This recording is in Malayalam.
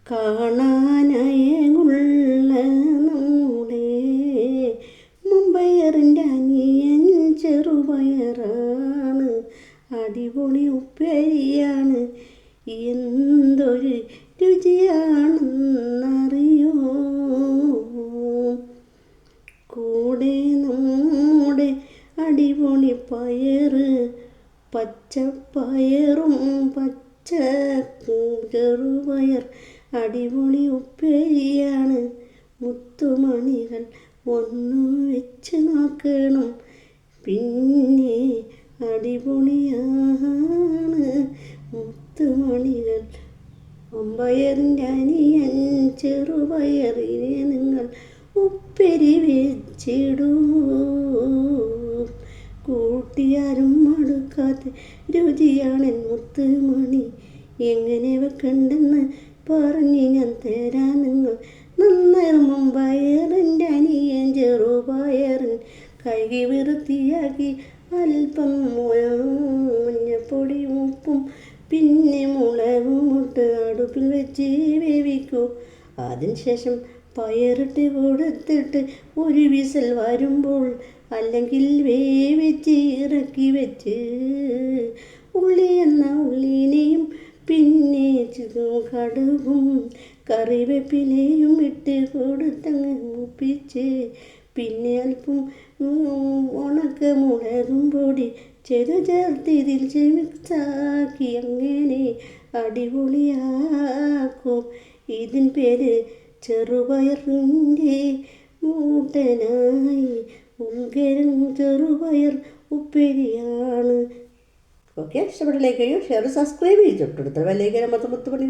കാണാനയകുള്ള നമ്മുടെ മുമ്പയറിൻ്റെ അനിയൻ ചെറുപയറാണ്. അടിപൊളി ഉപ്പേരിയാണ്. എന്തൊരു രുചിയാണെന്നറിയോ? കൂടെ നമ്മുടെ അടിപൊളി പയറ്, പച്ചപ്പയറും പച്ച ചെറുപയർ അടിപൊളി ഉപ്പേരിയാണ്. മുത്തുമണികൾ ഒന്ന് വെച്ച് നോക്കണം, പിന്നെ അടിപൊളിയാണ് മുത്തുമണികൾ. അമ്പയറിൻ്റെ അനിയൻ ചെറുപയറിനെ നിങ്ങൾ ഉപ്പേരി വെച്ചിടൂ. കൂട്ടിയാലും മടുക്കാത്ത രുചിയാണ് മുത്തുമണി. എങ്ങനെ വെക്കണ്ടെന്ന് പറഞ്ഞ് ഞാൻ തരാം. നിങ്ങൾ നന്നായി മുമ്പയറിൻ്റെ അനിയൻ ചെറുപയറിൻ കഴുകി വൃത്തിയാക്കി അല്പം മഞ്ഞപ്പൊടിയും ഉപ്പും പിന്നെ മുളകും ഇട്ട് അടുപ്പിൽ വെച്ച് വേവിക്കൂ. അതിനുശേഷം പയറിട്ട് കൊടുത്തിട്ട് ഒരു വിസിൽ വരുമ്പോൾ അല്ലെങ്കിൽ വേവിച്ച് ഇറക്കി വെച്ച് ഉള്ളി എന്ന ഉള്ളിനെയും പിന്നെ കടുകും കറിവേപ്പിലയും ഇട്ട് കൊടുത്തങ്ങ് മൂപ്പിച്ച് പിന്നെ അല്പം ഉണക്കമുളകും പൊടി ചേർത്ത് ഇതിൽ മിക്സാക്കി അങ്ങനെ അടിപൊളിയാക്കും. ഇതിൻ പേര് ചെറുപയറിൻ്റെ മൂട്ടനായി ഉൾക്കരം ചെറുപയർ ഉപ്പേരിയാണ്. ഓക്കെ, ഇഷ്ടപ്പെട്ട ലൈക്ക് ചെയ്യൂ, ഷെയർ, സബ്സ്ക്രൈബ് ചെയ്തിട്ട് കൊടുത്ത ബെല്ലൈക്കൻ മുത്തുമണി.